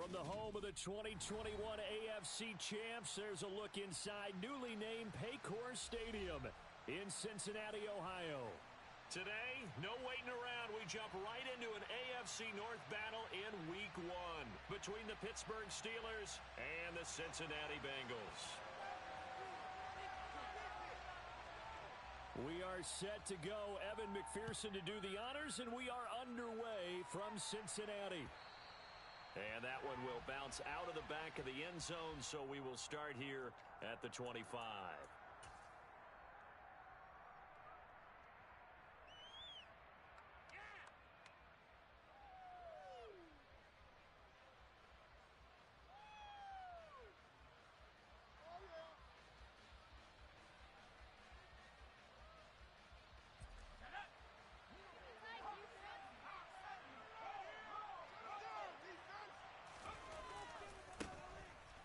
From the home of the 2021 AFC champs, there's a look inside newly named Paycor Stadium in Cincinnati, Ohio. Today, no waiting around. We jump right into an AFC North battle in Week 1 between the Pittsburgh Steelers and the Cincinnati Bengals. We are set to go. Evan McPherson to do the honors, and we are underway from Cincinnati. And that one will bounce out of the back of the end zone, so we will start here at the 25.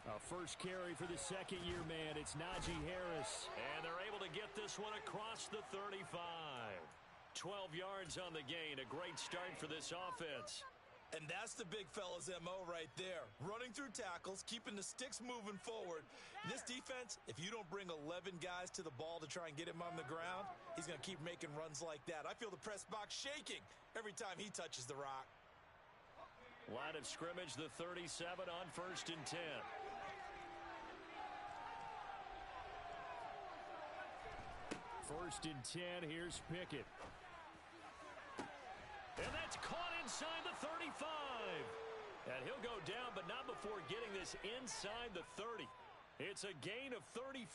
A first carry for the second-year man. It's Najee Harris. And they're able to get this one across the 35. 12 yards on the gain. A great start for this offense. And that's the big fella's MO right there. Running through tackles, keeping the sticks moving forward. This defense, if you don't bring 11 guys to the ball to try and get him on the ground, he's going to keep making runs like that. I feel the press box shaking every time he touches the rock. Line of scrimmage, the 37 on 1st and 10. First and 10, here's Pickett. And that's caught inside the 35. And he'll go down, but not before getting this inside the 30. It's a gain of 34.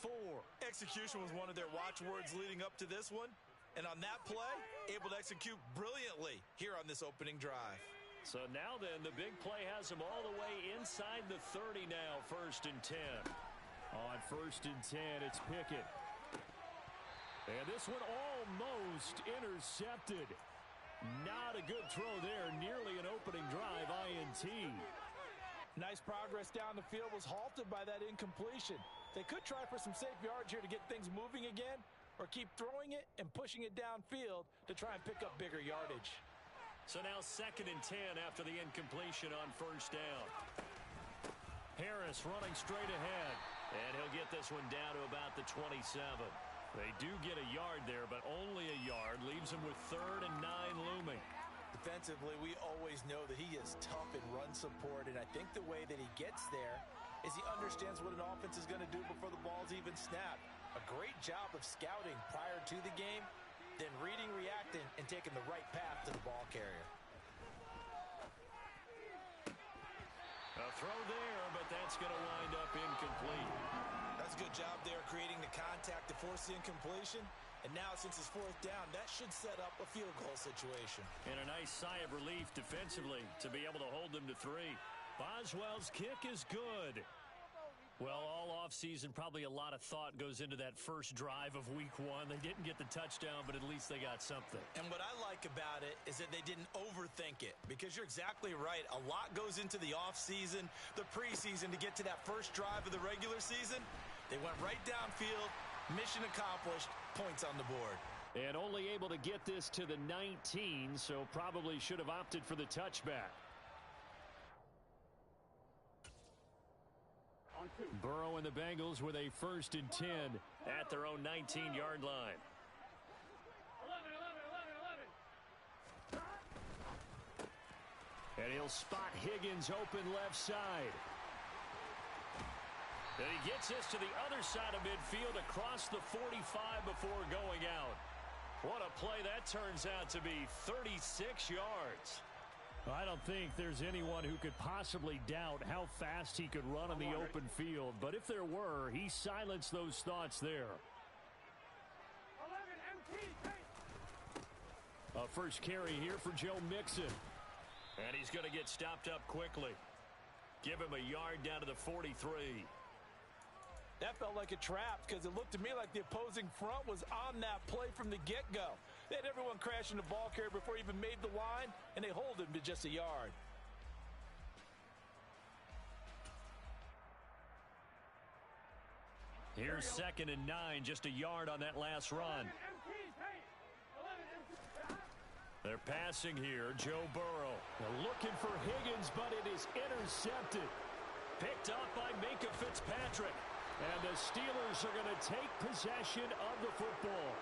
Execution was one of their watchwords leading up to this one. And on that play, able to execute brilliantly here on this opening drive. So now then, the big play has him all the way inside the 30 now, 1st and 10. On 1st and 10, it's Pickett. And this one almost intercepted. Not a good throw there. Nearly an opening drive, INT. Nice progress down the field, was halted by that incompletion. They could try for some safe yards here to get things moving again, or keep throwing it and pushing it downfield to try and pick up bigger yardage. So now 2nd and 10 after the incompletion on 1st down. Harris running straight ahead. And he'll get this one down to about the 27. They do get a yard there, but only a yard. Leaves him with 3rd and 9 looming. Defensively, we always know that he is tough in run support, and I think the way that he gets there is he understands what an offense is going to do before the ball's even snapped. A great job of scouting prior to the game, then reading, reacting, and taking the right path to the ball carrier. A throw there, but that's going to wind up incomplete. That's a good job there creating the contact to force the incompletion. And now since it's 4th down, that should set up a field goal situation. And a nice sigh of relief defensively to be able to hold them to 3. Boswell's kick is good. Well, all offseason, probably a lot of thought goes into that first drive of Week 1. They didn't get the touchdown, but at least they got something. And what I like about it is that they didn't overthink it, because you're exactly right. A lot goes into the offseason, the preseason, to get to that first drive of the regular season. They went right downfield, mission accomplished, points on the board. And only able to get this to the 19, so probably should have opted for the touchback. Burrow and the Bengals with a 1st and 10 at their own 19-yard line. 11. And he'll spot Higgins open left side. And he gets this to the other side of midfield across the 45 before going out. What a play that turns out to be, 36 yards. I don't think there's anyone who could possibly doubt how fast he could run on the open field. But if there were, he silenced those thoughts there. 11 MT. A first carry here for Joe Mixon. And he's going to get stopped up quickly. Give him a yard down to the 43. That felt like a trap, because it looked to me like the opposing front was on that play from the get-go. They had everyone crashing the ball carrier before he even made the line, and they hold him to just a yard. Here's 2nd and 9, just a yard on that last run. They're passing here. Joe Burrow Looking for Higgins, but it is intercepted. Picked up by Minkah Fitzpatrick. And the Steelers are going to take possession of the football.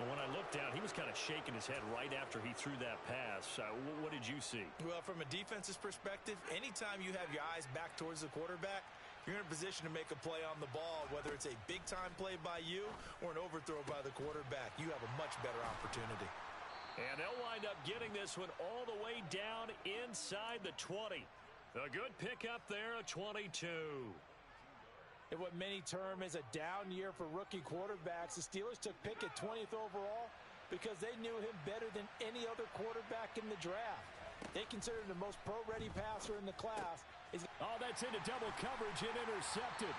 Well, when I looked down, he was kind of shaking his head right after he threw that pass. What did you see? Well, from a defense's perspective, anytime you have your eyes back towards the quarterback, you're in a position to make a play on the ball, whether it's a big-time play by you or an overthrow by the quarterback. You have a much better opportunity. And they'll wind up getting this one all the way down inside the 20. A good pickup there, a 22. In what many term as a down year for rookie quarterbacks, the Steelers took Pickett 20th overall because they knew him better than any other quarterback in the draft. They considered him the most pro-ready passer in the class. Oh, that's into double coverage and intercepted.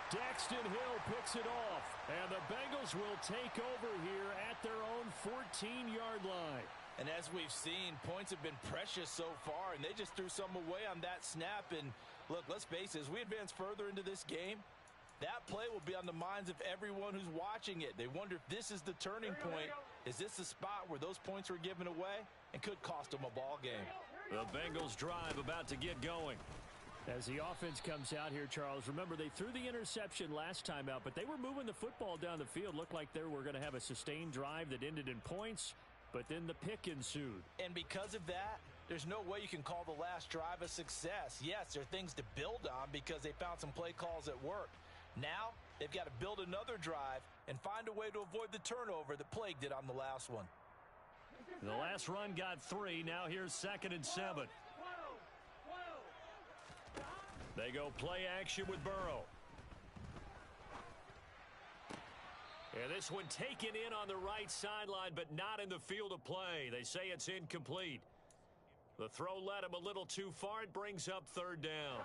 Daxton Hill picks it off, and the Bengals will take over here at their own 14-yard line. And as we've seen, points have been precious so far, and they just threw some away on that snap. And look, let's face it, as we advance further into this game, that play will be on the minds of everyone who's watching it. They wonder if this is the turning point. Is this the spot where those points were given away and could cost them a ball game? The Bengals drive about to get going. As the offense comes out here, Charles, remember they threw the interception last time out, but they were moving the football down the field. Looked like they were going to have a sustained drive that ended in points, but then the pick ensued. And because of that, there's no way you can call the last drive a success. Yes, there are things to build on because they found some play calls at work. Now, they've got to build another drive and find a way to avoid the turnover that plagued it on the last one. The last run got 3. Now here's 2nd and 7. They go play action with Burrow. And this one taken in on the right sideline, but not in the field of play. They say it's incomplete. The throw led him a little too far. It brings up 3rd down.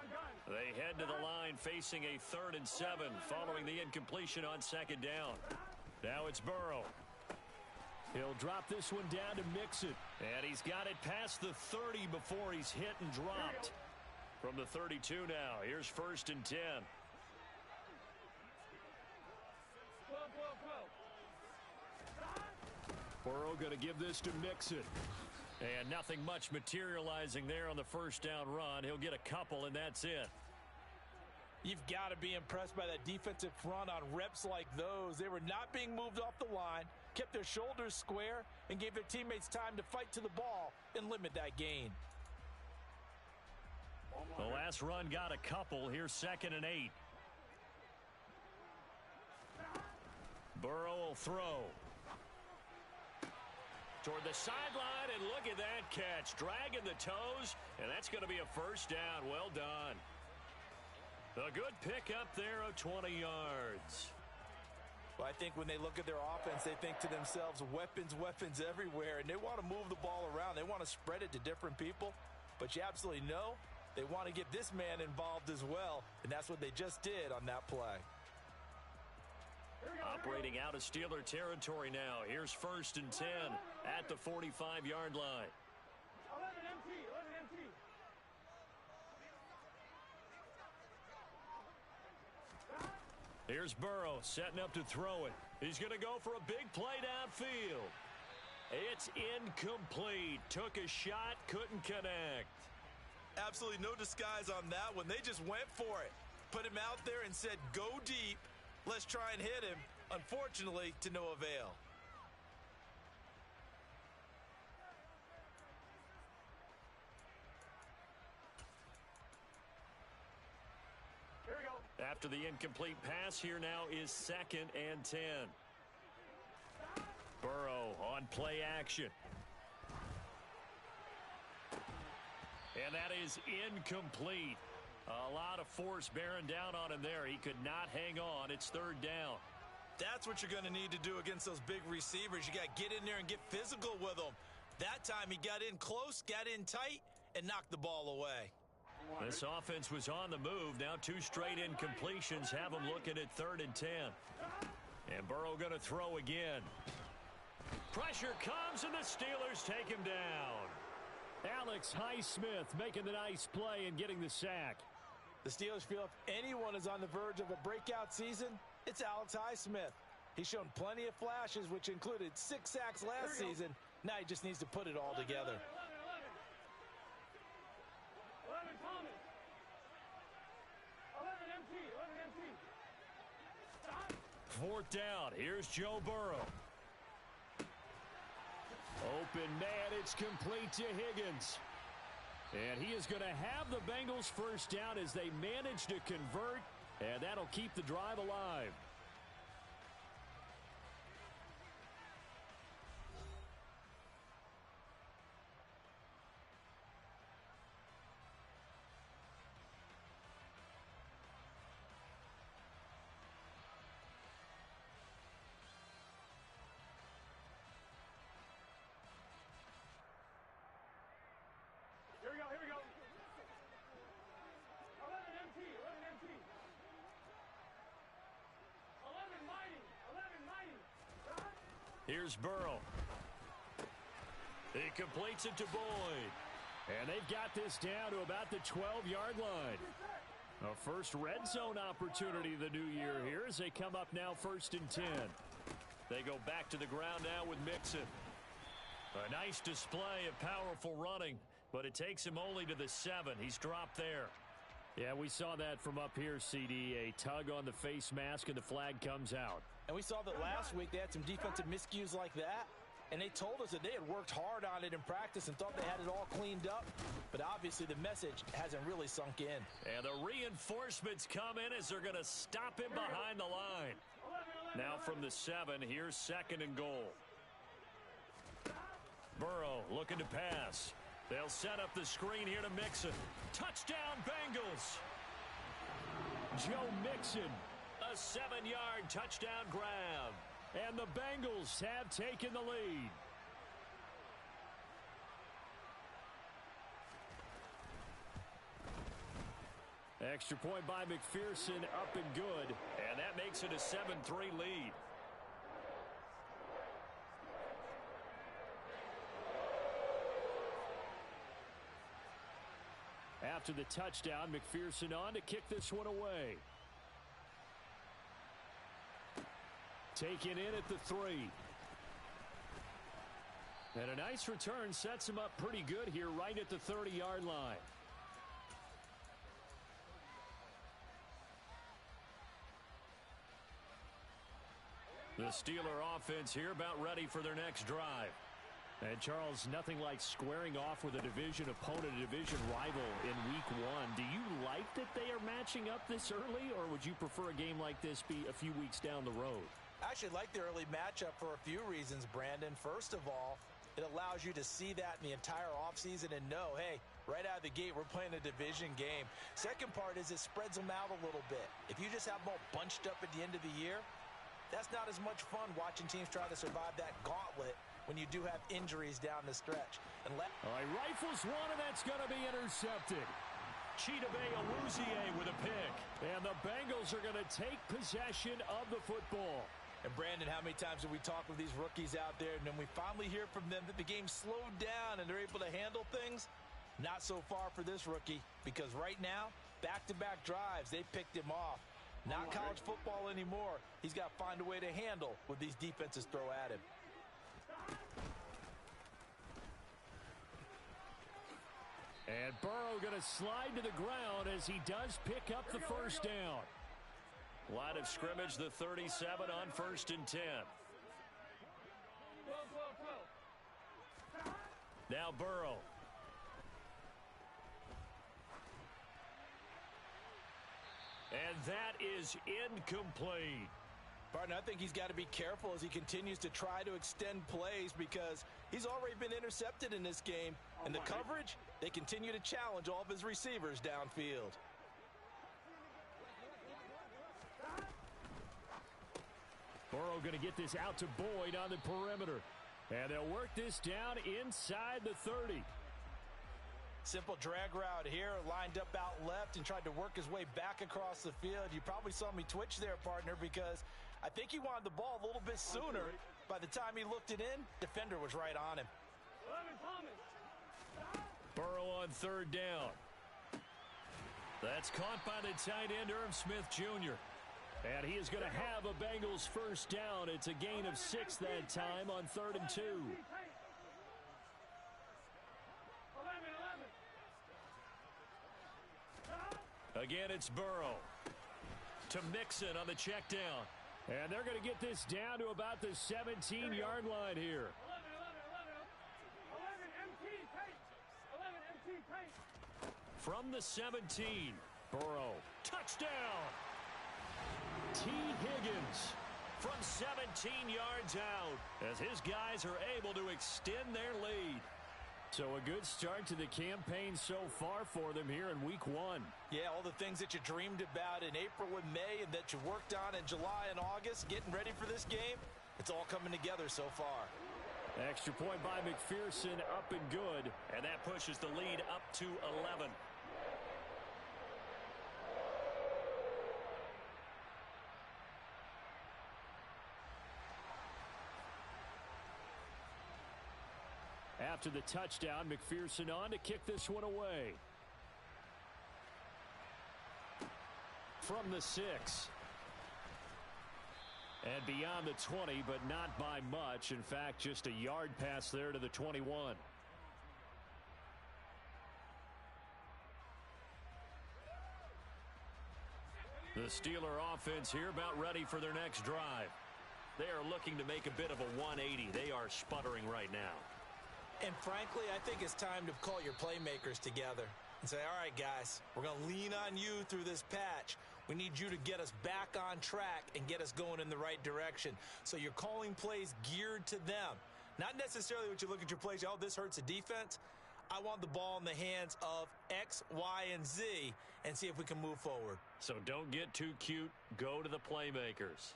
They head to the line facing a 3rd and 7 following the incompletion on 2nd down. Now it's Burrow. He'll drop this one down to Mixon. And he's got it past the 30 before he's hit and dropped. From the 32 now, here's 1st and 10. Burrow going to give this to Mixon. And nothing much materializing there on the 1st down run. He'll get a couple, and that's it. You've got to be impressed by that defensive front on reps like those. They were not being moved off the line, kept their shoulders square, and gave their teammates time to fight to the ball and limit that gain. The last run got a couple. Here's 2nd and 8. Burrow will throw. Toward the sideline, and look at that catch. Dragging the toes, and that's going to be a 1st down. Well done. A good pickup there of 20 yards. Well, I think when they look at their offense, they think to themselves, weapons, weapons everywhere, and they want to move the ball around. They want to spread it to different people, but you absolutely know they want to get this man involved as well, and that's what they just did on that play. Operating out of Steeler territory now. Here's 1st and 10 at the 45-yard line. 11 empty. Here's Burrow setting up to throw it. He's going to go for a big play downfield. It's incomplete. Took a shot, couldn't connect. Absolutely no disguise on that one. They just went for it. Put him out there and said, go deep. Let's try and hit him. Unfortunately, to no avail. Here we go. After the incomplete pass, here now is 2nd and 10. Burrow on play action. And that is incomplete. A lot of force bearing down on him there. He could not hang on. It's 3rd down. That's what you're going to need to do against those big receivers. You got to get in there and get physical with them. That time he got in close, got in tight, and knocked the ball away. This offense was on the move. Now 2 straight incompletions have them looking at 3rd and 10. And Burrow going to throw again. Pressure comes, and the Steelers take him down. Alex Highsmith making the nice play and getting the sack. The Steelers feel if anyone is on the verge of a breakout season, it's Alex Highsmith. He's shown plenty of flashes, which included 6 sacks last season. Now he just needs to put it all together. 4th down. Here's Joe Burrow. Open man, it's complete to Higgins. And he is going to have the Bengals first down as they manage to convert, and that'll keep the drive alive. Here we go. 11 MT, 11 MT. 11 mighty, 11 mighty. Here's Burrow. He completes it to Boyd. And they've got this down to about the 12-yard line. A first red zone opportunity of the new year here as they come up now 1st and 10. They go back to the ground now with Mixon. A nice display of powerful running, but it takes him only to the 7. He's dropped there. Yeah, we saw that from up here, CD. A tug on the face mask, and the flag comes out. And we saw that last week they had some defensive miscues like that. And they told us that they had worked hard on it in practice and thought they had it all cleaned up. But obviously the message hasn't really sunk in. And the reinforcements come in as they're going to stop him behind the line. Now from the 7, here's 2nd and goal. Burrow looking to pass. They'll set up the screen here to Mixon. Touchdown, Bengals! Joe Mixon, a 7-yard touchdown grab. And the Bengals have taken the lead. Extra point by McPherson, up and good. And that makes it a 7-3 lead. After the touchdown, McPherson on to kick this one away. Taken in at the 3. And a nice return sets him up pretty good here right at the 30-yard line. The Steeler offense here about ready for their next drive. And Charles, nothing like squaring off with a division opponent, a division rival in week 1. Do you like that they are matching up this early, or would you prefer a game like this be a few weeks down the road? I actually like the early matchup for a few reasons, Brandon. First of all, it allows you to see that in the entire offseason and know, hey, right out of the gate, we're playing a division game. Second part is it spreads them out a little bit. If you just have them all bunched up at the end of the year, that's not as much fun watching teams try to survive that gauntlet when you do have injuries down the stretch. All right, rifles one, and that's going to be intercepted. Chidobe Awuzie with a pick. And the Bengals are going to take possession of the football. And Brandon, how many times have we talked with these rookies out there, and then we finally hear from them that the game slowed down and they're able to handle things? Not so far for this rookie, because right now, back-to-back drives, they picked him off. Not college football anymore. He's got to find a way to handle what these defenses throw at him. And Burrow going to slide to the ground as he does pick up the first down. Line of scrimmage, the 37 on 1st and 10. Now Burrow. And that is incomplete. Partner, I think he's got to be careful as he continues to try to extend plays because he's already been intercepted in this game. And the coverage, they continue to challenge all of his receivers downfield. Burrow going to get this out to Boyd on the perimeter. And they'll work this down inside the 30. Simple drag route here, lined up out left and tried to work his way back across the field. You probably saw me twitch there, partner, because I think he wanted the ball a little bit sooner. By the time he looked it in, defender was right on him. Burrow on 3rd down. That's caught by the tight end, Irv Smith Jr. And he is going to have a Bengals first down. It's a gain of 6 that time on 3rd and 2. Again, it's Burrow to Mixon on the check down. And they're going to get this down to about the 17-yard line here. 11 MT paint. 11 MT paint. From the 17, Burrow, touchdown. T. Higgins from 17 yards out as his guys are able to extend their lead. So a good start to the campaign so far for them here in week 1. Yeah, all the things that you dreamed about in April and May and that you worked on in July and August, getting ready for this game, it's all coming together so far. Extra point by McPherson, up and good. And that pushes the lead up to 11. After the touchdown, McPherson on to kick this one away. From the 6. And beyond the 20, but not by much. In fact, just a yard pass there to the 21. The Steeler offense here about ready for their next drive. They are looking to make a bit of a 180. They are sputtering right now. And frankly, I think it's time to call your playmakers together and say, all right, guys, we're going to lean on you through this patch. We need you to get us back on track and get us going in the right direction. So you're calling plays geared to them. Not necessarily what you look at your plays, oh, this hurts the defense. I want the ball in the hands of X, Y, and Z and see if we can move forward. So don't get too cute. Go to the playmakers.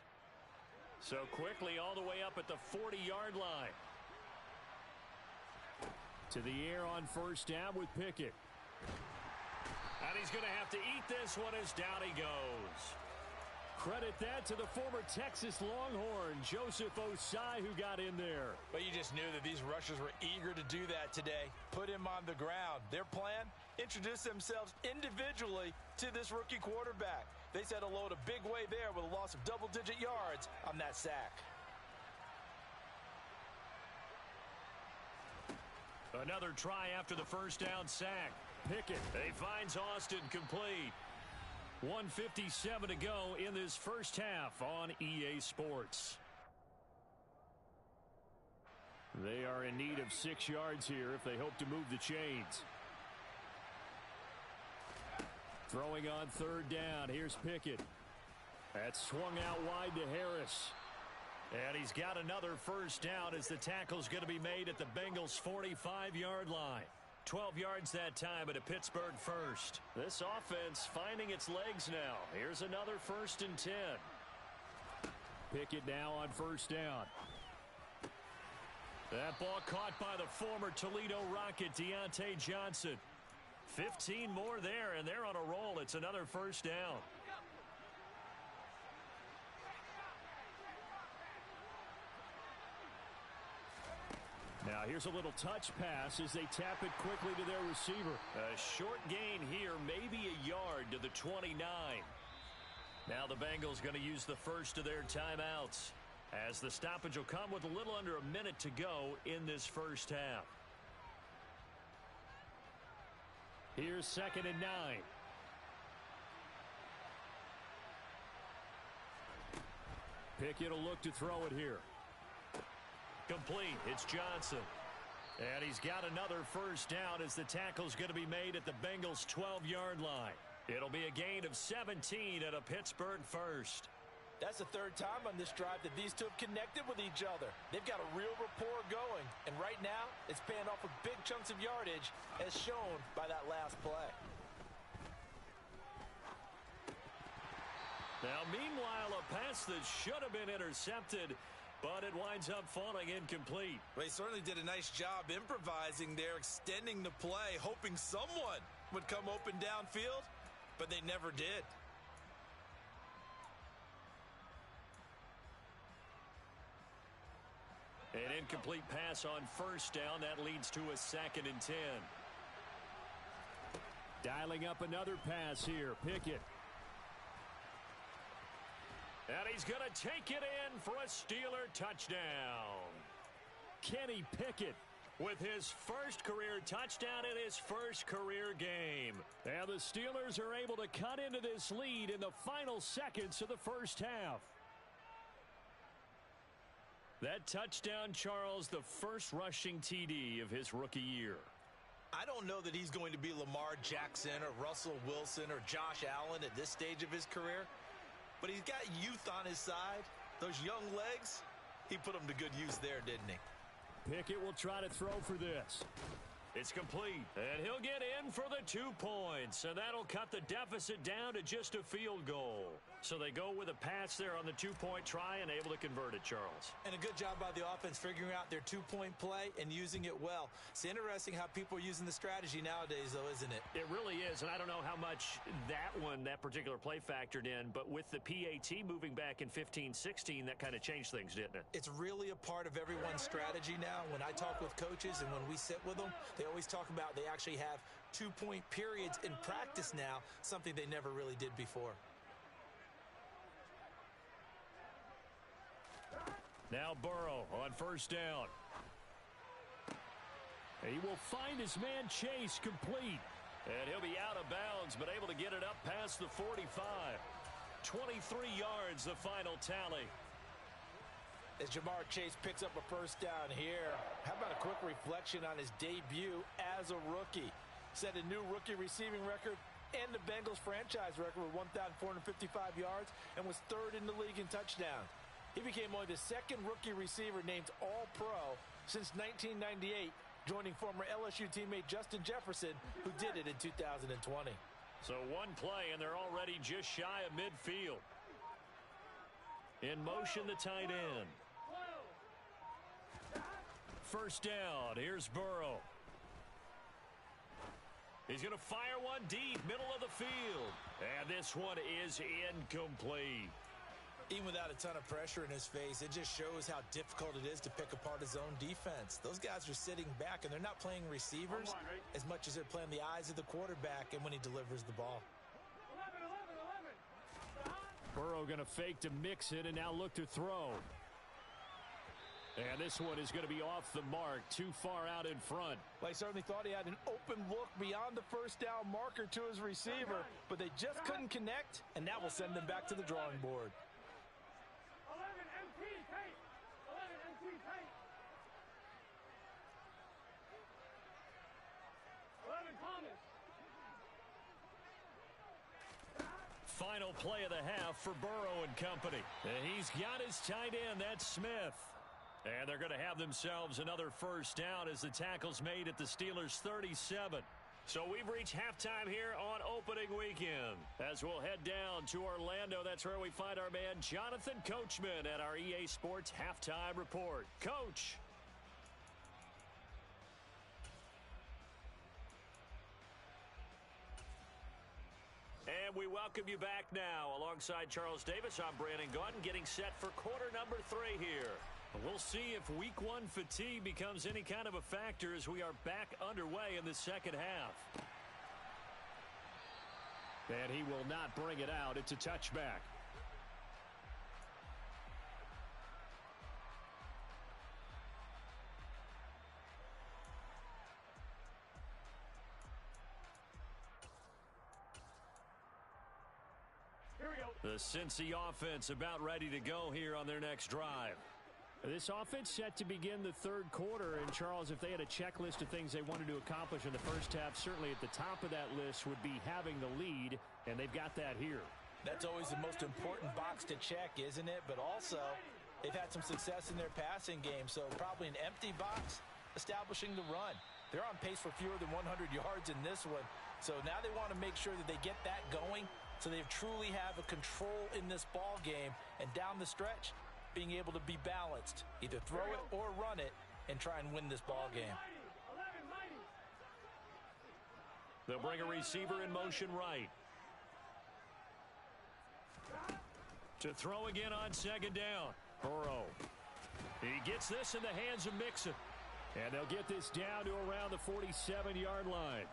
So quickly all the way up at the 40-yard line. To the air on first down with Pickett. And he's going to have to eat this one as down he goes. Credit that to the former Texas Longhorn, Joseph Osai, who got in there. But you just knew that these rushers were eager to do that today. Put him on the ground. Their plan? Introduce themselves individually to this rookie quarterback. They said hello to Big Way there with a loss of double-digit yards on that sack. Another try after the first down sack. Pickett, he finds Austin complete. 1:57 to go in this first half on EA Sports. They are in need of 6 yards here if they hope to move the chains. Throwing on third down. Here's Pickett. That's swung out wide to Harris. And he's got another first down as the tackle's going to be made at the Bengals' 45-yard line. 12 yards that time at a Pittsburgh first. This offense finding its legs now. Here's another 1st and 10. Pickett now on first down. That ball caught by the former Toledo Rocket, Deontay Johnson. 15 more there, and they're on a roll. It's another first down. Now here's a little touch pass as they tap it quickly to their receiver. A short gain here, maybe a yard to the 29. Now the Bengals going to use the first of their timeouts, as the stoppage will come with a little under a minute to go in this first half. Here's 2nd and 9. Pickett will look to throw it here. Complete. It's Johnson. And he's got another first down as the tackle's going to be made at the Bengals' 12-yard line. It'll be a gain of 17 at a Pittsburgh first. That's the third time on this drive that these two have connected with each other. They've got a real rapport going. And right now, it's paying off with big chunks of yardage, as shown by that last play. Now, meanwhile, a pass that should have been intercepted, but it winds up falling incomplete. Well, he certainly did a nice job improvising there, extending the play, hoping someone would come open downfield, but they never did. An incomplete pass on first down. That leads to a 2nd and 10. Dialing up another pass here. Pickett. And he's going to take it in for a Steeler touchdown. Kenny Pickett with his first career touchdown in his first career game. And the Steelers are able to cut into this lead in the final seconds of the first half. That touchdown, Charles, the first rushing TD of his rookie year. I don't know that he's going to be Lamar Jackson or Russell Wilson or Josh Allen at this stage of his career, but he's got youth on his side. Those young legs, he put them to good use there, didn't he? Pickett will try to throw for this. It's complete, and he'll get in for the 2 points, and that'll cut the deficit down to just a field goal. So they go with a pass there on the 2-point try and able to convert it, Charles. And a good job by the offense figuring out their 2-point play and using it well. It's interesting how people are using the strategy nowadays, though, isn't it? It really is, and I don't know how much that particular play factored in, but with the PAT moving back in 15-16, that kind of changed things, didn't it? It's really a part of everyone's strategy now. When I talk with coaches and when we sit with them, they always talk about they actually have 2-point periods in practice now, something they never really did before. Now Burrow on first down. He will find his man Chase complete. And he'll be out of bounds, but able to get it up past the 45. 23 yards, the final tally. As Jamar Chase picks up a first down here, how about a quick reflection on his debut as a rookie? Set a new rookie receiving record and the Bengals franchise record with 1,455 yards and was third in the league in touchdowns. He became only the second rookie receiver named All-Pro since 1998, joining former LSU teammate Justin Jefferson, who did it in 2020. So one play, and they're already just shy of midfield. In motion, the tight end. First down, here's Burrow. He's going to fire one deep, middle of the field. And this one is incomplete. Even without a ton of pressure in his face, it just shows how difficult it is to pick apart his own defense. Those guys are sitting back, and they're not playing receivers as much as they're playing the eyes of the quarterback and when he delivers the ball. 11. Burrow going to fake to mix it and now look to throw. And this one is going to be off the mark, too far out in front. Well, he certainly thought he had an open look beyond the first down marker to his receiver, but they just couldn't connect, and that will send them back to the drawing board. 11 Thomas. Final play of the half for Burrow and company. And he's got his tight end, that's Smith. And they're going to have themselves another first down as the tackle's made at the Steelers' 37. So we've reached halftime here on opening weekend. As we'll head down to Orlando, that's where we find our man Jonathan Coachman at our EA Sports Halftime Report. Coach. And we welcome you back now. Alongside Charles Davis, I'm Brandon Gaudin, getting set for quarter number 3 here. We'll see if week 1 fatigue becomes any kind of a factor as we are back underway in the second half. And he will not bring it out. It's a touchback. Here we go. The Cincy offense about ready to go here on their next drive. This offense set to begin the third quarter, and Charles, if they had a checklist of things they wanted to accomplish in the first half, certainly at the top of that list would be having the lead, and they've got that here. That's always the most important box to check, isn't it? But also, they've had some success in their passing game, so probably an empty box establishing the run. They're on pace for fewer than 100 yards in this one, so now they want to make sure that they get that going so they truly have a control in this ball game, and down the stretch, being able to be balanced, either throw it or run it, and try and win this ball game. They'll bring a receiver in motion right. To throw again on second down. Burrow. He gets this in the hands of Mixon. And they'll get this down to around the 47-yard line.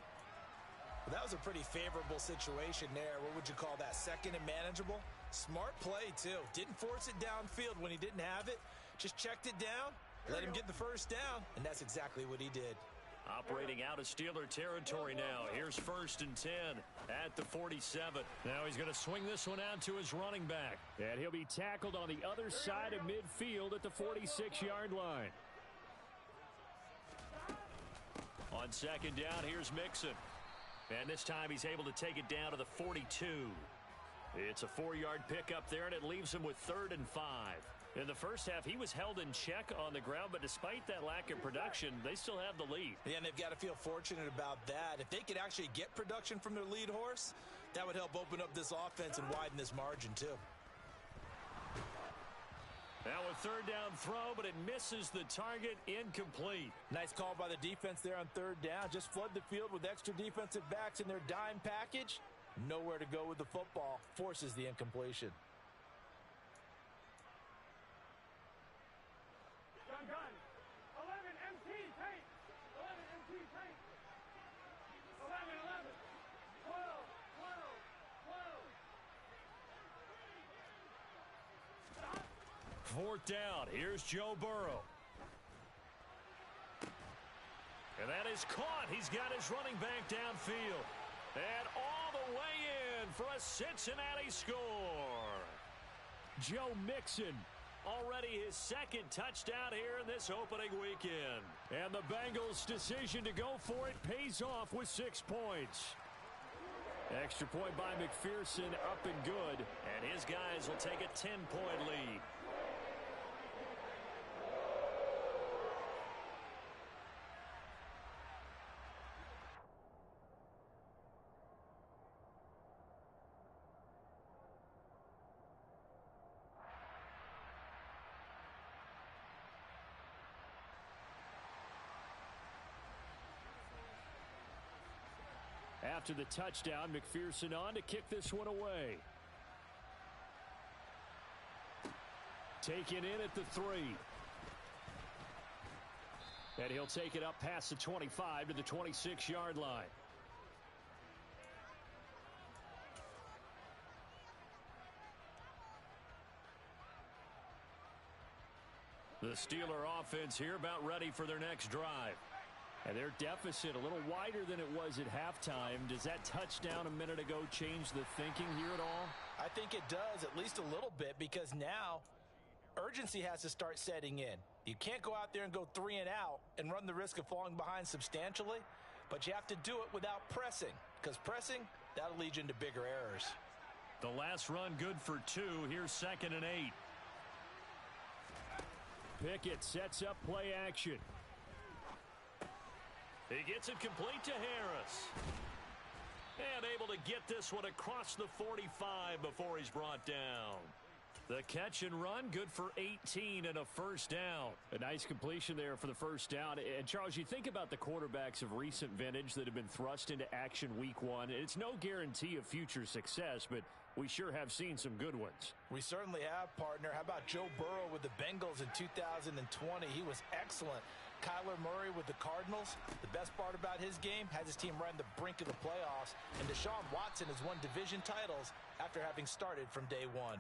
Well, that was a pretty favorable situation there. What would you call that? Second and manageable? Smart play, too. Didn't force it downfield when he didn't have it. Just checked it down, let him get the first down, and that's exactly what he did. Operating out of Steeler territory now. Here's 1st and 10 at the 47. Now he's going to swing this one out to his running back. And he'll be tackled on the other side of midfield at the 46-yard line. On 2nd down, here's Mixon. And this time he's able to take it down to the 42. It's a 4-yard pickup there, and it leaves him with 3rd and 5. In the first half, he was held in check on the ground, but despite that lack of production, they still have the lead. Yeah, and they've got to feel fortunate about that. If they could actually get production from their lead horse, that would help open up this offense and widen this margin, too. Now a 3rd down throw, but it misses the target, incomplete. Nice call by the defense there on 3rd down. Just flood the field with extra defensive backs in their dime package. Nowhere to go with the football. Forces the incompletion. Gun. 11 MT tank. 11 MT tank. 11. 12. 4th down. Here's Joe Burrow. And that is caught. He's got his running back downfield. And all the way in for a Cincinnati score. Joe Mixon, already his 2nd touchdown here in this opening weekend. And the Bengals' decision to go for it pays off with 6 points. Extra point by McPherson, up and good. And his guys will take a 10-point lead. After the touchdown, McPherson on to kick this one away. Taken in at the 3. And he'll take it up past the 25 to the 26-yard line. The Steeler offense here about ready for their next drive. And their deficit a little wider than it was at halftime. Does that touchdown a minute ago change the thinking here at all? I think it does, at least a little bit, because now urgency has to start setting in. You can't go out there and go 3 and out and run the risk of falling behind substantially, but you have to do it without pressing, because pressing, that'll lead you into bigger errors. The last run good for 2. Here's 2nd and 8. Pickett sets up play action. He gets it complete to Harris. And able to get this one across the 45 before he's brought down. The catch and run, good for 18 and a 1st down. A nice completion there for the 1st down. And, Charles, you think about the quarterbacks of recent vintage that have been thrust into action week 1. It's no guarantee of future success, but we sure have seen some good ones. We certainly have, partner. How about Joe Burrow with the Bengals in 2020? He was excellent. Kyler Murray with the Cardinals. The best part about his game, has his team right on the brink of the playoffs. And Deshaun Watson has won division titles after having started from day 1.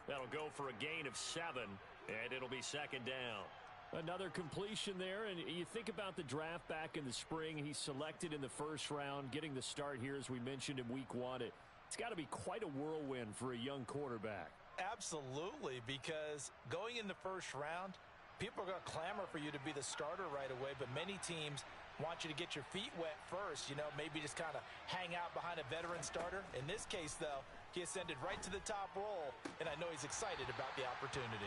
That'll go for a gain of 7, and it'll be 2nd down. Another completion there, and you think about the draft back in the spring. He's selected in the 1st round, getting the start here, as we mentioned, in week 1. It's got to be quite a whirlwind for a young quarterback. Absolutely, because going in the 1st round, people are going to clamor for you to be the starter right away, but many teams want you to get your feet wet first, maybe just kind of hang out behind a veteran starter. In this case, though, he ascended right to the top roll, and I know he's excited about the opportunity.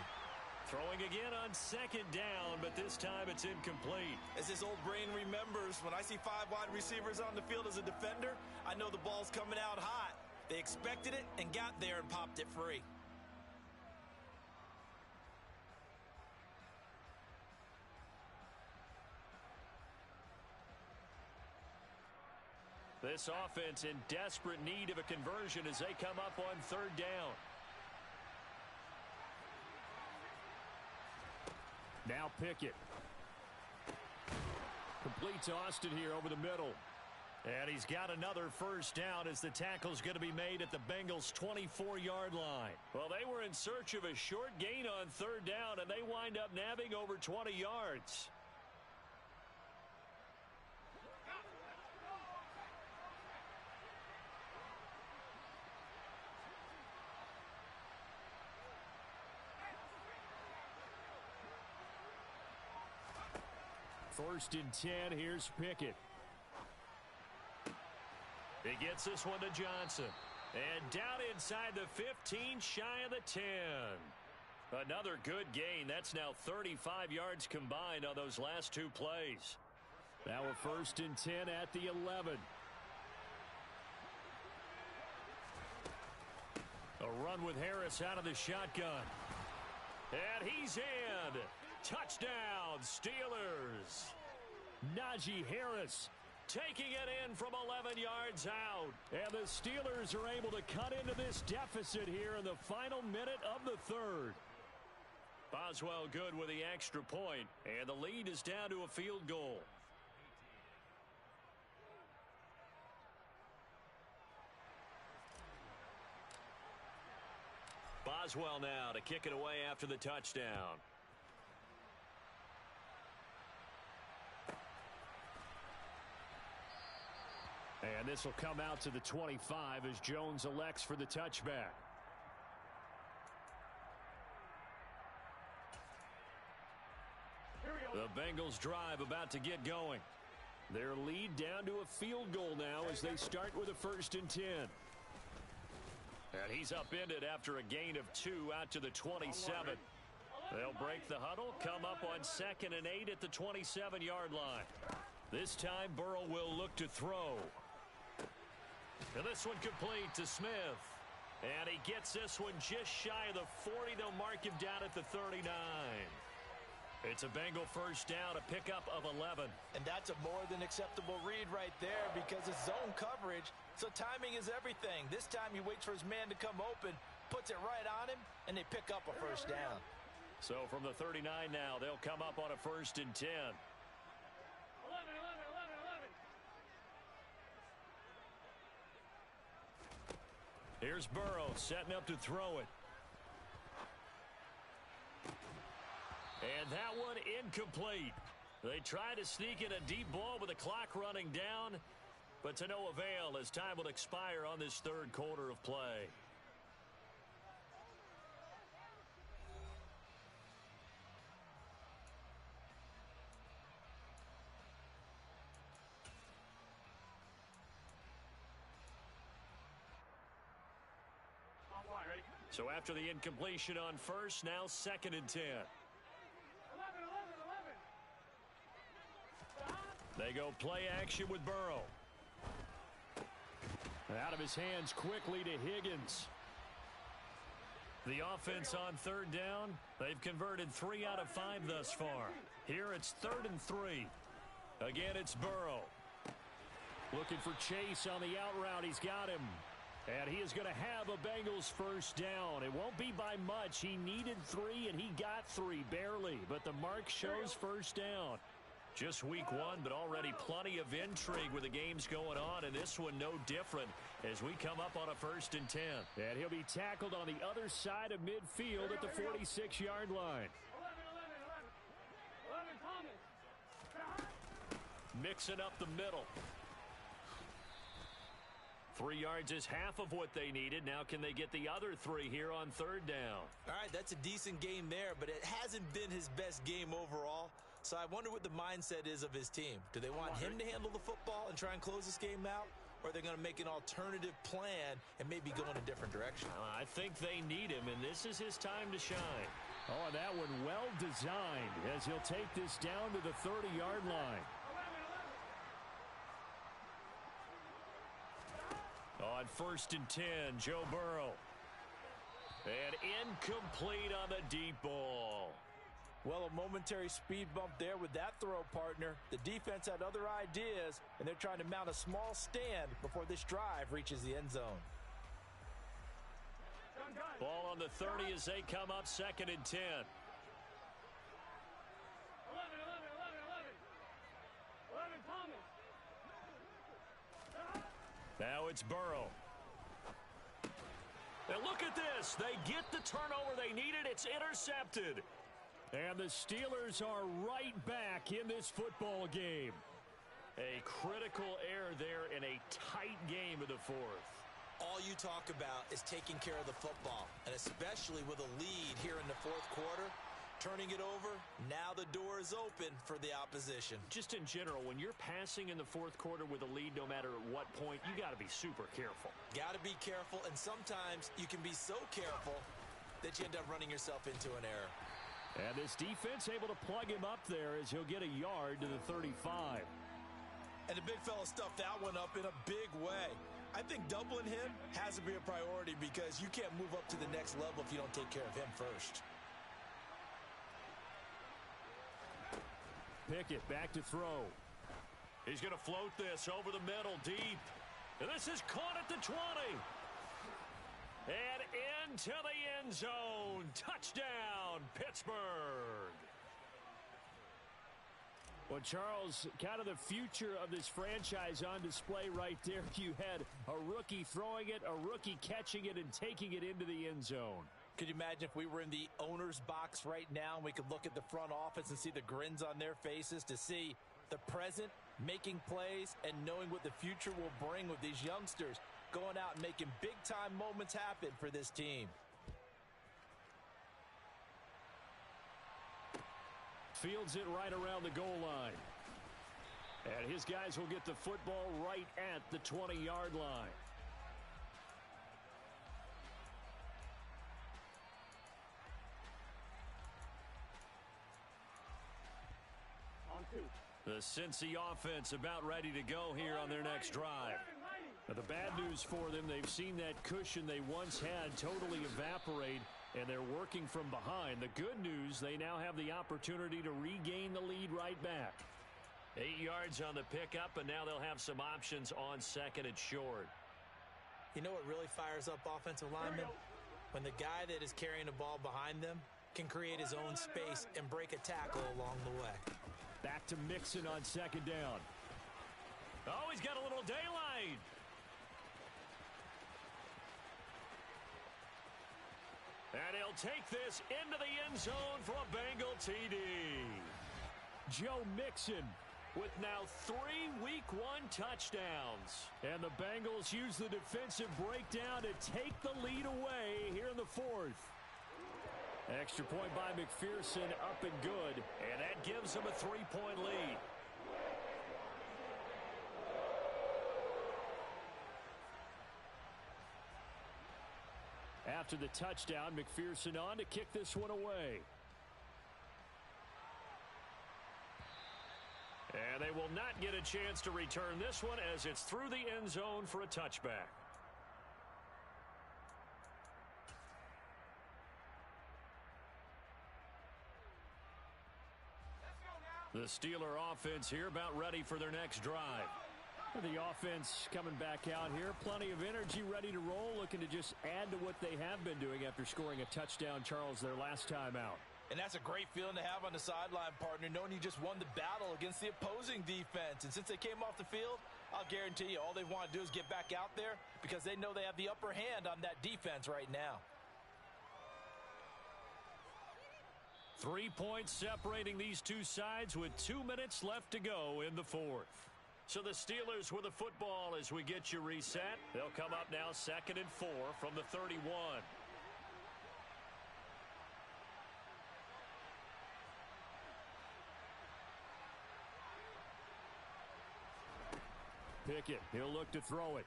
Throwing again on 2nd down, but this time it's incomplete. As his old brain remembers, when I see 5 wide receivers on the field as a defender, I know the ball's coming out hot. They expected it and got there and popped it free. This offense in desperate need of a conversion as they come up on 3rd down. Now Pickett. Complete to Austin here over the middle. And he's got another 1st down as the tackle's going to be made at the Bengals' 24-yard line. Well, they were in search of a short gain on 3rd down, and they wind up nabbing over 20 yards. 1st and 10. Here's Pickett. He gets this one to Johnson. And down inside the 15, shy of the 10. Another good gain. That's now 35 yards combined on those last 2 plays. Now a 1st and 10 at the 11. A run with Harris out of the shotgun. And he's in. Touchdown, Steelers. Najee Harris taking it in from 11 yards out. And the Steelers are able to cut into this deficit here in the final minute of the 3rd. Boswell good with the extra point, and the lead is down to a field goal. Boswell now to kick it away after the touchdown. And this will come out to the 25 as Jones elects for the touchback. The Bengals drive about to get going. Their lead down to a field goal now as they start with a 1st and 10. And he's upended after a gain of 2 out to the 27. They'll break the huddle, come up on 2nd and 8 at the 27-yard line. This time Burrow will look to throw. And this one complete to Smith. And he gets this one just shy of the 40. They'll mark him down at the 39. It's a Bengal 1st down, a pickup of 11. And that's a more than acceptable read right there because it's zone coverage, so timing is everything. This time he waits for his man to come open, puts it right on him, and they pick up a 1st down. So from the 39 now, they'll come up on a 1st and 10. 11. Here's Burrow setting up to throw it. And that one incomplete. They try to sneak in a deep ball with the clock running down, but to no avail as time will expire on this 3rd quarter of play. So after the incompletion on 1st, now 2nd and 10. 11. They go play action with Burrow. Out of his hands quickly to Higgins. The offense on 3rd down, they've converted 3 out of 5 thus far. Here it's 3rd and 3. Again, it's Burrow. Looking for Chase on the out route. He's got him. And he is going to have a Bengals 1st down. It won't be by much. He needed 3, and he got 3, barely. But the mark shows 1st down. Just week 1, but already plenty of intrigue with the games going on, and this one no different as we come up on a 1st and 10. And he'll be tackled on the other side of midfield at the 46-yard line. 11, Thomas. Mixing up the middle. 3 yards is half of what they needed. Now can they get the other 3 here on 3rd down? All right, that's a decent game there, but it hasn't been his best game overall. So I wonder what the mindset is of his team. Do they want him to handle the football and try and close this game out? Or are they going to make an alternative plan and maybe go in a different direction? I think they need him, and this is his time to shine. Oh, that one well designed as he'll take this down to the 30-yard line. On 1st and 10, Joe Burrow. And incomplete on the deep ball. Well, a momentary speed bump there with that throw, partner. The defense had other ideas, and they're trying to mount a small stand before this drive reaches the end zone. Ball on the 30 as they come up 2nd and 10. 11, Thomas. Now it's Burrow. And look at this. They get the turnover they needed. It's intercepted. And the Steelers are right back in this football game. A critical error there in a tight game of the 4th. All you talk about is taking care of the football, and especially with a lead here in the 4th quarter, turning it over. Now the door is open for the opposition. Just in general, when you're passing in the fourth quarter with a lead, no matter at what point, you got to be super careful. Got to be careful, and sometimes you can be so careful that you end up running yourself into an error. And this defense able to plug him up there as he'll get a yard to the 35. And the big fella stuffed that one up in a big way. I think doubling him has to be a priority because you can't move up to the next level if you don't take care of him first. Pickett back to throw. He's going to float this over the middle deep. And this is caught at the 20. And into the end zone. Touchdown, Pittsburgh. Well, Charles, kind of the future of this franchise on display right there. You had a rookie throwing it, a rookie catching it, and taking it into the end zone. Could you imagine if we were in the owner's box right now and we could look at the front office and see the grins on their faces to see the present making plays and knowing what the future will bring with these youngsters going out and making big-time moments happen for this team. Fields it right around the goal line. And his guys will get the football right at the 20-yard line. The Cincy offense about ready to go here on their next drive. Now, the bad news for them, they've seen that cushion they once had totally evaporate, and they're working from behind. The good news, they now have the opportunity to regain the lead right back. 8 yards on the pickup, and now they'll have some options on second and short. You know what really fires up offensive linemen? When the guy that is carrying the ball behind them can create his own space and break a tackle along the way. Back to Mixon on second down. Oh, he's got a little daylight. And he'll take this into the end zone for a Bengal TD. Joe Mixon with now 3 Week 1 touchdowns. And the Bengals use the defensive breakdown to take the lead away here in the fourth. Extra point by McPherson, up and good. And that gives them a 3-point lead. After the touchdown, McPherson on to kick this one away. And they will not get a chance to return this one as it's through the end zone for a touchback. The Steeler offense here about ready for their next drive. The offense coming back out here. Plenty of energy, ready to roll, looking to just add to what they have been doing after scoring a touchdown, Charles, their last time out. And that's a great feeling to have on the sideline, partner, knowing you just won the battle against the opposing defense. And since they came off the field, I'll guarantee you all they want to do is get back out there because they know they have the upper hand on that defense right now. 3 points separating these two sides with 2 minutes left to go in the fourth. So the Steelers with the football as we get you reset. They'll come up now 2nd and 4 from the 31. Pickett, he'll look to throw it.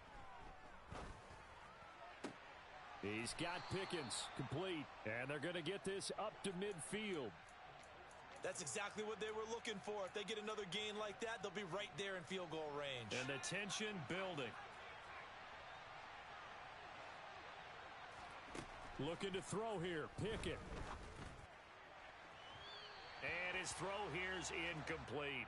He's got Pickens complete, and they're going to get this up to midfield. That's exactly what they were looking for. If they get another gain like that, they'll be right there in field goal range. And the tension building. Looking to throw here, Pickett. And his throw here's incomplete.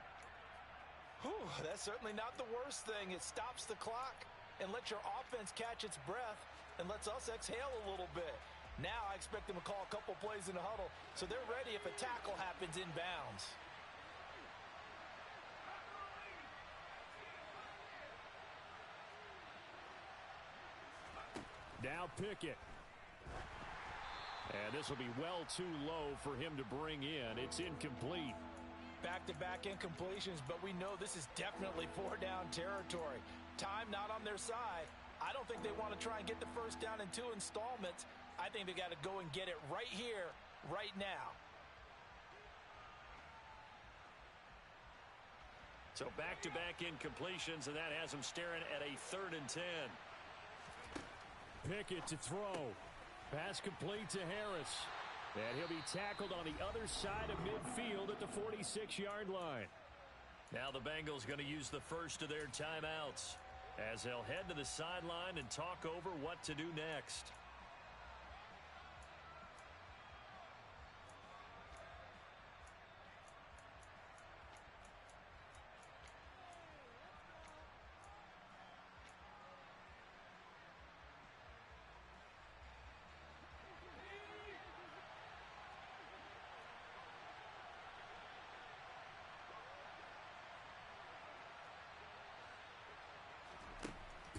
Whew, that's certainly not the worst thing. It stops the clock and lets your offense catch its breath and lets us exhale a little bit. Now I expect them to call a couple plays in the huddle so they're ready if a tackle happens inbounds. Now Pickett. And this will be well too low for him to bring in. It's incomplete. Back-to-back incompletions, but we know this is definitely 4-down territory. Time not on their side. I don't think they want to try and get the first down in 2 installments. I think they got to go and get it right here, right now. So back-to-back incompletions, and that has him staring at a 3rd and 10. Pickett to throw. Pass complete to Harris. And he'll be tackled on the other side of midfield at the 46-yard line. Now the Bengals going to use the first of their timeouts as they'll head to the sideline and talk over what to do next.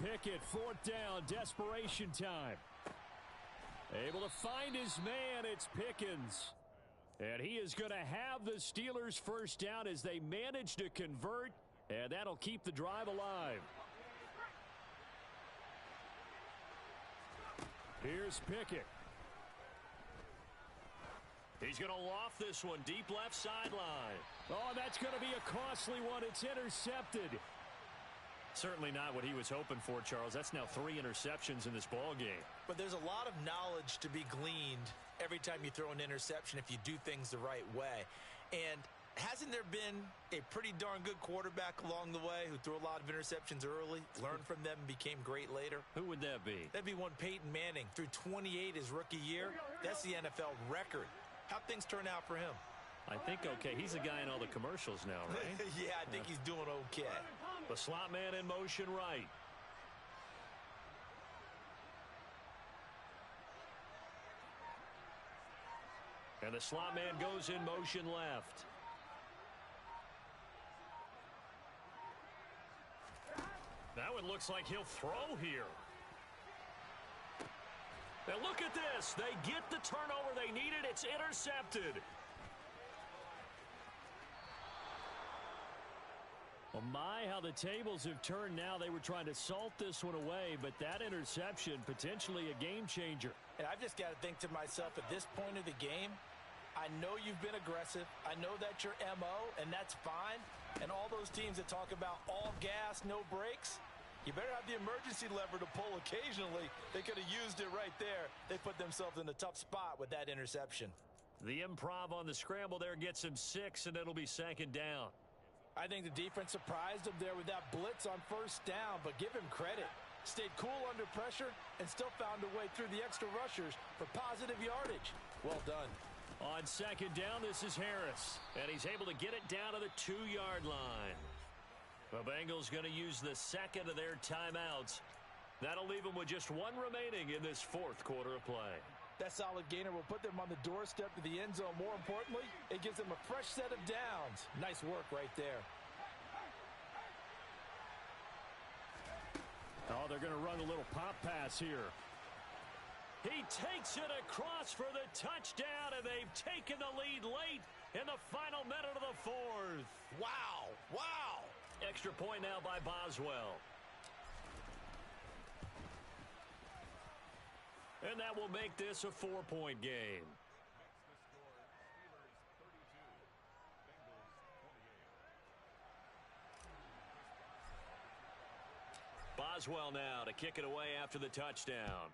Pickett, 4th down, desperation time. Able to find his man, it's Pickens. And he is going to have the Steelers' first down as they manage to convert, and that'll keep the drive alive. Here's Pickett. He's going to loft this one deep left sideline. Oh, that's going to be a costly one. It's intercepted. Certainly not what he was hoping for, Charles. That's now 3 interceptions in this ball game. But there's a lot of knowledge to be gleaned every time you throw an interception if you do things the right way. And hasn't there been a pretty darn good quarterback along the way who threw a lot of interceptions early, learned from them, and became great later? Who would that be? That'd be one Peyton Manning. Threw 28 his rookie year. That's the NFL record. How'd things turn out for him? I think okay. He's the guy in all the commercials now, right? Yeah, I think he's doing okay. The slot man in motion right. And the slot man goes in motion left. That one looks like he'll throw here. Now look at this. They get the turnover they needed. It's intercepted. Well, my, how the tables have turned now. They were trying to salt this one away, but that interception, potentially a game changer. And I've just got to think to myself, at this point of the game, I know you've been aggressive. I know that's your MO, and that's fine. And all those teams that talk about all gas, no brakes, you better have the emergency lever to pull occasionally. They could have used it right there. They put themselves in a tough spot with that interception. The improv on the scramble there gets him 6, and it'll be 2nd down. I think the defense surprised him there with that blitz on 1st down, but give him credit. Stayed cool under pressure and still found a way through the extra rushers for positive yardage. Well done. On 2nd down, this is Harris, and he's able to get it down to the 2-yard line. The Bengals going to use the 2nd of their timeouts. That'll leave them with just 1 remaining in this 4th quarter of play. That solid gainer will put them on the doorstep to the end zone. More importantly, it gives them a fresh set of downs. Nice work right there. Oh, they're going to run a little pop pass here. He takes it across for the touchdown, and they've taken the lead late in the final minute of the 4th. Wow, wow. Extra point now by Boswell. And that will make this a 4-point game. Boswell now to kick it away after the touchdown.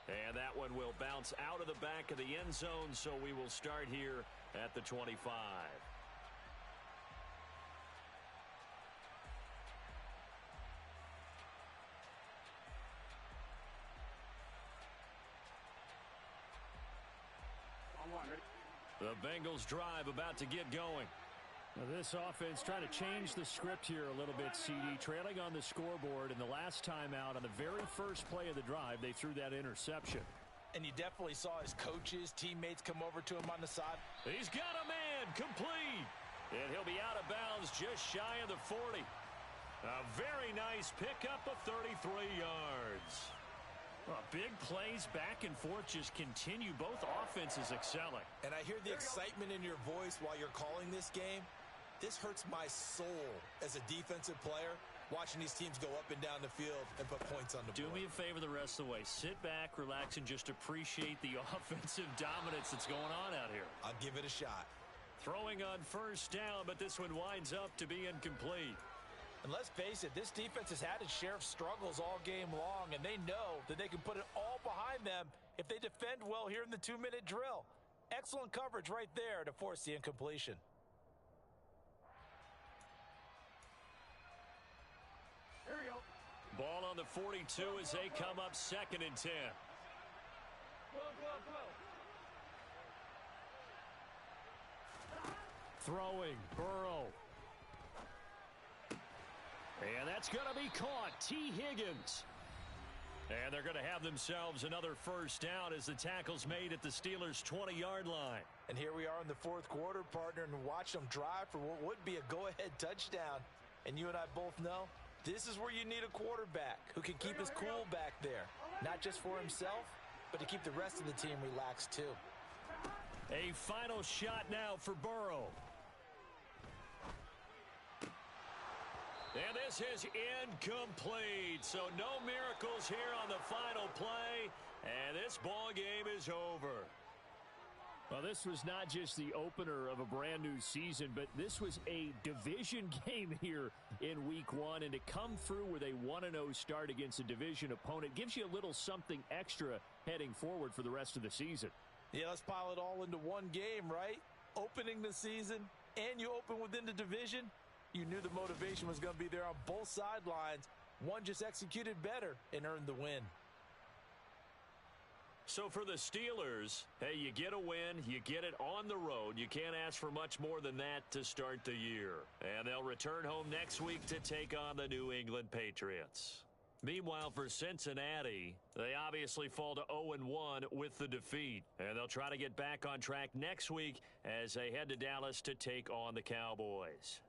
And that one will bounce out of the back of the end zone, so we will start here at the 25. The Bengals drive about to get going. Now this offense trying to change the script here a little bit, CD. Trailing on the scoreboard, and the last time out on the very first play of the drive, they threw that interception. And you definitely saw his coaches, teammates come over to him on the side. He's got a man, complete. And he'll be out of bounds just shy of the 40. A very nice pickup of 33 yards. Well, big plays back and forth just continue. Both offenses excelling. And I hear the excitement in your voice while you're calling this game. This hurts my soul as a defensive player Watching these teams go up and down the field and put points on the board. Do me a favor the rest of the way. Sit back, relax, and just appreciate the offensive dominance that's going on out here. I'll give it a shot. Throwing on first down, but this one winds up to be incomplete. And let's face it, this defense has had its share of struggles all game long, and they know that they can put it all behind them if they defend well here in the 2-minute drill. Excellent coverage right there to force the incompletion. Here we go. Ball on the 42 as they come up 2nd and 10. Go. Throwing, Burrow. And that's going to be caught. T. Higgins. And they're going to have themselves another first down as the tackle's made at the Steelers' 20-yard line. And here we are in the 4th quarter, partner, and watch them drive for what would be a go-ahead touchdown. And you and I both know this is where you need a quarterback who can keep his cool back there. Not just for himself, but to keep the rest of the team relaxed too. A final shot now for Burrow. And this is incomplete. So no miracles here on the final play. And this ball game is over. Well, this was not just the opener of a brand new season, but this was a division game here in week 1. And to come through with a 1-0 start against a division opponent gives you a little something extra heading forward for the rest of the season. Yeah, let's pile it all into one game, right? Opening the season, and you open within the division. You knew the motivation was going to be there on both sidelines. One just executed better and earned the win. So for the Steelers, hey, you get a win, you get it on the road. You can't ask for much more than that to start the year. And they'll return home next week to take on the New England Patriots. Meanwhile, for Cincinnati, they obviously fall to 0-1 with the defeat. And they'll try to get back on track next week as they head to Dallas to take on the Cowboys.